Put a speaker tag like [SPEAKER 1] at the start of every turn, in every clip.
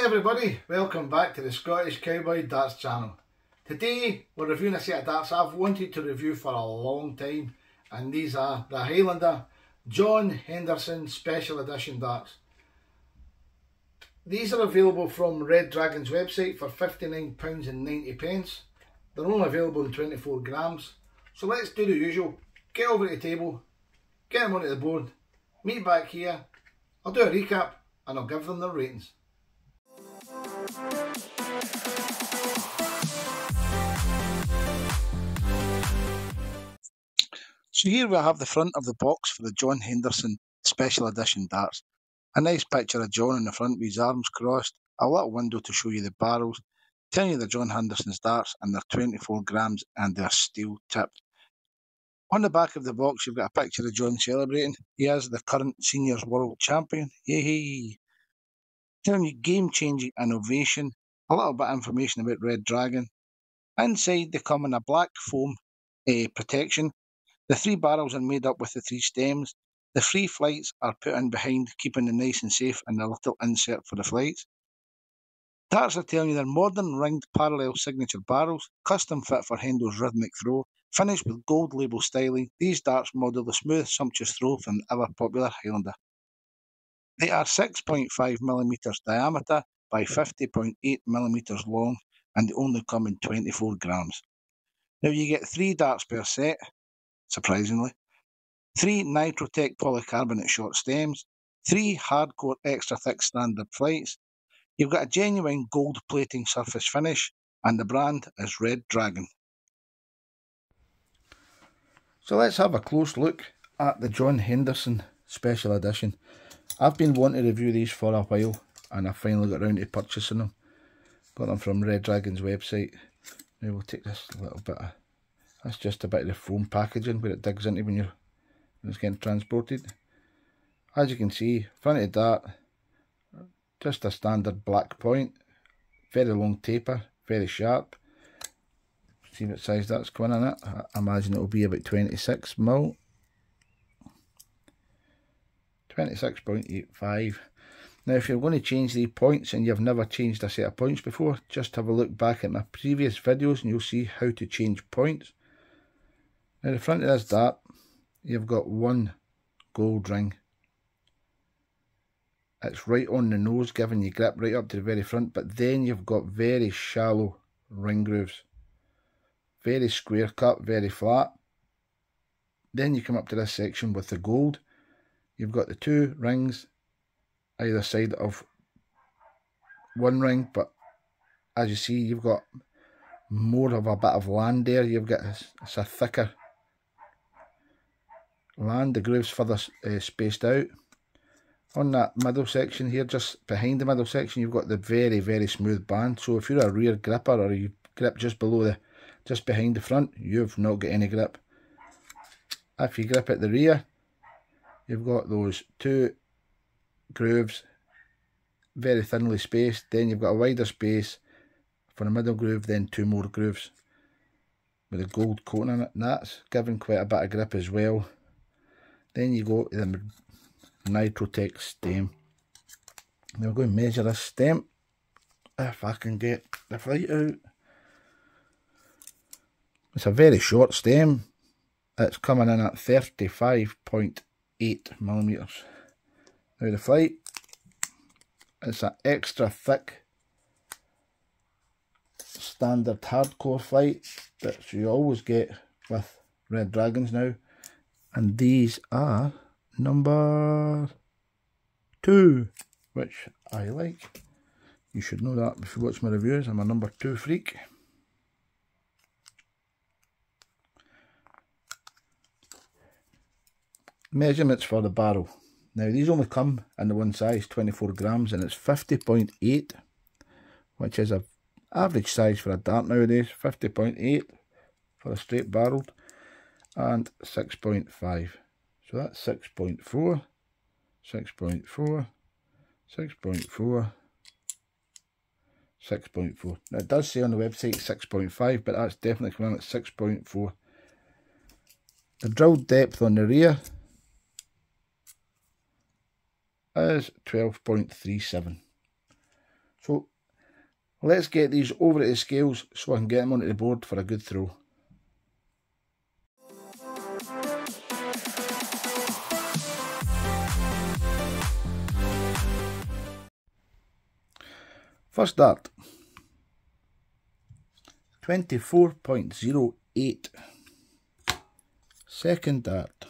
[SPEAKER 1] Hi everybody, welcome back to the Scottish Cowboy Darts channel. Today we're reviewing a set of darts I've wanted to review for a long time, and these are the Highlander John Henderson Special Edition darts. These are available from Red Dragon's website for £59.90. They're only available in 24 grams. So let's do the usual, get over to the table, get them onto the board, meet back here, I'll do a recap and I'll give them their ratings. So here we have the front of the box for the John Henderson Special Edition darts. A nice picture of John in the front with his arms crossed, a little window to show you the barrels, telling you the John Henderson's darts and they're 24 grams and they're steel tipped. On the back of the box you've got a picture of John celebrating. He is the current seniors world champion. Yay! Telling you game-changing innovation, a little bit of information about Red Dragon. Inside they come in a black foam protection. The three barrels are made up with the three stems. The free flights are put in behind, keeping them nice and safe in the little insert for the flights. Darts are telling you they're modern ringed parallel signature barrels, custom fit for Hendo's rhythmic throw, finished with gold label styling. These darts model the smooth, sumptuous throw from the ever popular Highlander. They are 6.5mm diameter by 50.8mm long, and they only come in 24 grams. Now you get 3 darts per set, surprisingly, 3 Nitrotech polycarbonate short stems, 3 hardcore extra thick standard flights. You've got a genuine gold plating surface finish, and the brand is Red Dragon. So let's have a close look at the John Henderson Special Edition. I've been wanting to review these for a while, and I finally got around to purchasing them. Got them from Red Dragon's website. Now we'll take this little bit of, that's just a bit of the foam packaging where it digs into when it's getting transported. As you can see, front of the dart, just a standard black point, very long taper, very sharp. See what size that's coming in at. I imagine it will be about 26mm. 26.85. Now if you're going to change the points and you've never changed a set of points before, just have a look back at my previous videos and you'll see how to change points. Now the front of this dart, you've got one gold ring. It's right on the nose, giving you grip right up to the very front, but then you've got very shallow ring grooves. Very square cut, very flat. Then you come up to this section with the gold. You've got the 2 rings either side of one ring, but as you see, you've got more of a bit of land there. You've got it's a thicker land. The grooves further spaced out. On that middle section here, just behind the middle section, you've got the very, very smooth band. So if you're a rear gripper or you grip just below just behind the front, you've not got any grip. If you grip at the rear, you've got those 2 grooves, very thinly spaced. Then you've got a wider space for the middle groove, then 2 more grooves with a gold coating on it, and that's giving quite a bit of grip as well. Then you go to the Nitrotech stem. Now we're going to measure this stem, if I can get the flight out. It's a very short stem. It's coming in at 35.8mm. Now the flight, it's an extra thick standard hardcore flight that you always get with Red Dragons now, and these are number 2, which I like. You should know that if you watch my reviews. I'm a number 2 freak. Measurements for the barrel. Now these only come in the one size, 24 grams, and it's 50.8, which is a average size for a dart nowadays. 50.8 for a straight barreled, and 6.5. So that's 6.4, 6.4, 6.4, 6.4. Now it does say on the website 6.5, but that's definitely coming in at 6.4. The drilled depth on the rear is 12.37. So Let's get these over at the scales so I can get them onto the board for a good throw. First dart, 24.08. Second dart,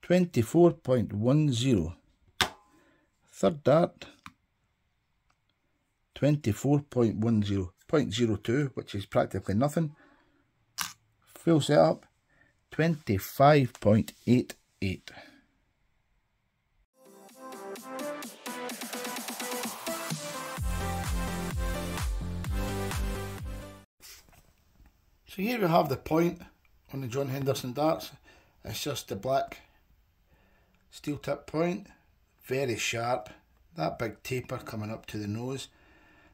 [SPEAKER 1] 24.10. Third dart, 24.10, 0.02, which is practically nothing. Full setup, 25.88. So here we have the point on the John Henderson darts. It's just the black steel tip point, very sharp, that big taper coming up to the nose.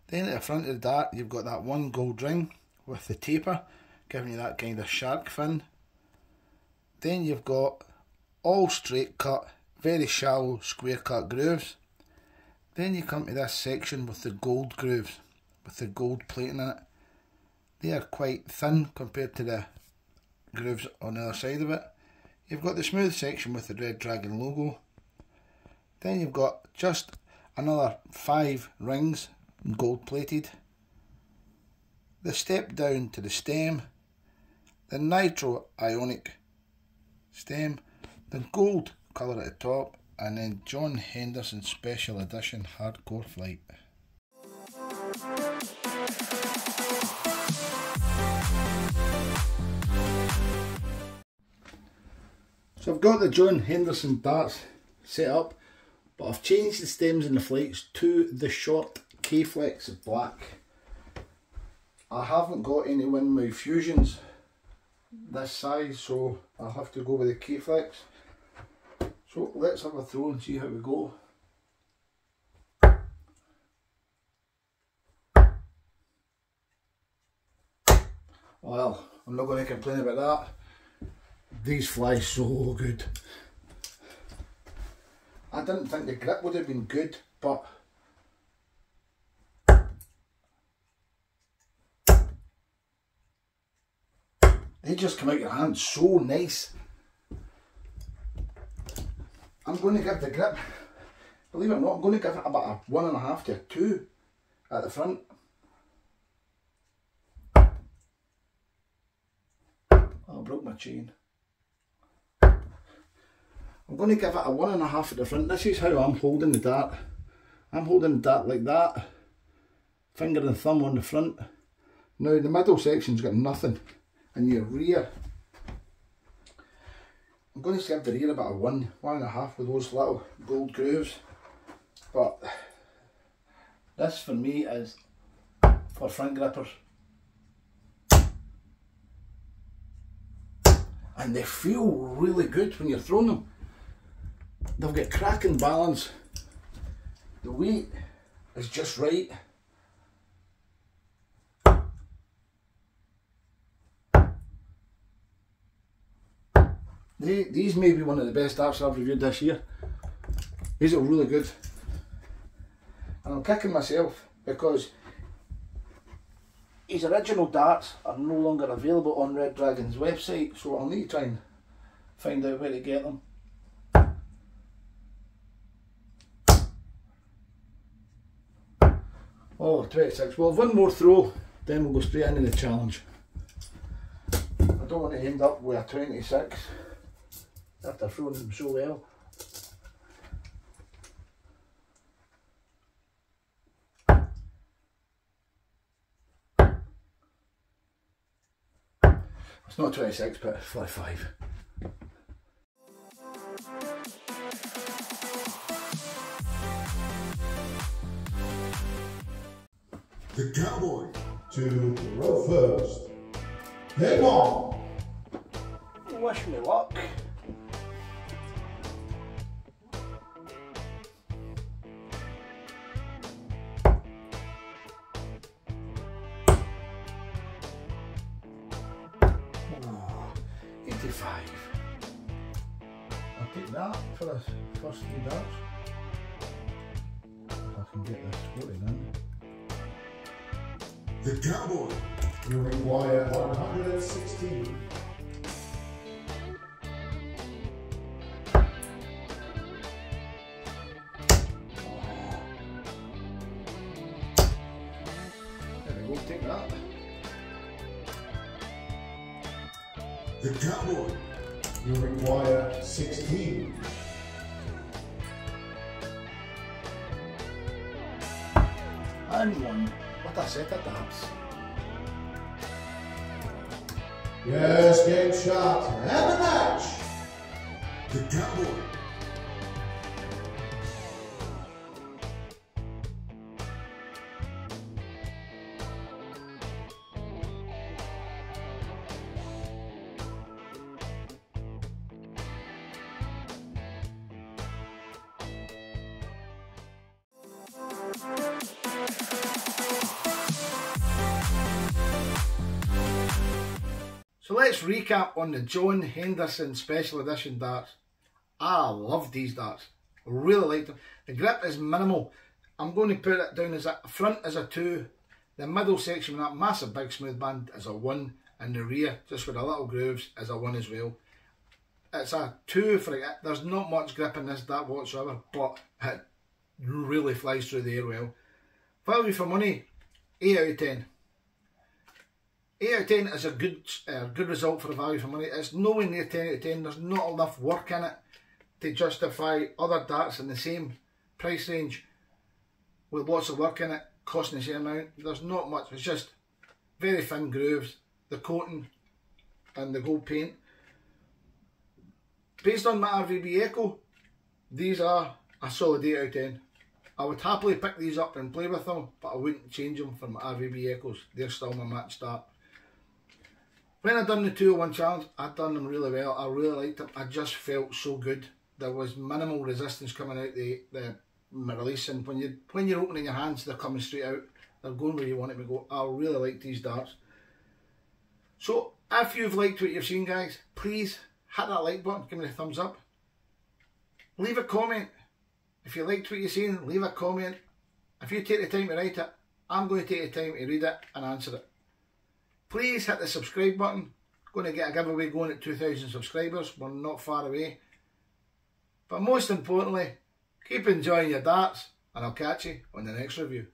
[SPEAKER 1] Then at the front of the dart you've got that one gold ring with the taper, giving you that kind of shark fin. Then you've got all straight cut, very shallow square cut grooves. Then you come to this section with the gold grooves, with the gold plating in it. They are quite thin compared to the grooves on the other side of it. You've got the smooth section with the Red Dragon logo. Then you've got just another 5 rings, gold plated. The step down to the stem, the nitro ionic stem, the gold colour at the top, and then John Henderson Special Edition Hardcore Flight. So I've got the John Henderson darts set up, but I've changed the stems and the flights to the short K-Flex black. I haven't got any windmill fusions this size, so I'll have to go with the K-Flex. So let's have a throw and see how we go. Well, I'm not going to complain about that. These fly so good. I didn't think the grip would have been good, but they just come out your hand so nice. I'm going to give the grip, believe it or not, I'm going to give it about a 1.5 to a 2 at the front. Oh, I broke my chain. I'm going to give it a 1.5 at the front. This is how I'm holding the dart. I'm holding the dart like that, finger and thumb on the front. Now the middle section's got nothing, and your rear, I'm going to give the rear about a 1.5 with those little gold grooves. But this for me is for front grippers. And they feel really good when you're throwing them. They've got cracking balance. The weight is just right. These may be one of the best darts I've reviewed this year. These are really good. And I'm kicking myself because his original darts are no longer available on Red Dragon's website, so I'll need to try and find out where to get them. Oh, 26. Well, one more throw, then we'll go straight into the challenge. I don't want to end up with a 26 after throwing them so well. It's not 26, but 45.
[SPEAKER 2] The cowboy to row first. Head on!
[SPEAKER 1] Wish me luck. Oh, 85. I'll take that for the first 3 darts. If I can get this floating in.
[SPEAKER 2] The Cowboy. You require 116.
[SPEAKER 1] There we go, take that.
[SPEAKER 2] The Cowboy. You require 16.
[SPEAKER 1] And one. What a set of darts.
[SPEAKER 2] Yes, game shot and the match. The Cowboy.
[SPEAKER 1] So let's recap on the John Henderson Special Edition darts. I love these darts. Really like them. The grip is minimal. I'm going to put it down as a front as a 2. The middle section with that massive big smooth band is a 1. And the rear, just with the little grooves, is a 1 as well. It's a 2 for it. There's not much grip in this dart whatsoever, but it really flies through the air well. Value for money, 8 out of 10. 8 out of 10 is a good result for a value for money. It's nowhere near 10 out of 10. There's not enough work in it to justify other darts in the same price range with lots of work in it costing the same amount. There's not much. It's just very thin grooves, the coating and the gold paint. Based on my RVB Echo, these are a solid 8 out of 10. I would happily pick these up and play with them, but I wouldn't change them for my RVB Echoes. They're still my match dart. When I done the 201 challenge, I done them really well. I really liked them. I just felt so good. There was minimal resistance coming out my release, and when you're opening your hands, they're coming straight out. They're going where you want them to go. I really like these darts. So if you've liked what you've seen, guys, please hit that like button. Give me a thumbs up. Leave a comment. If you liked what you've seen, leave a comment. If you take the time to write it, I'm going to take the time to read it and answer it. Please hit the subscribe button. Going to get a giveaway going at 2,000 subscribers. We're not far away. But most importantly, keep enjoying your darts, and I'll catch you on the next review.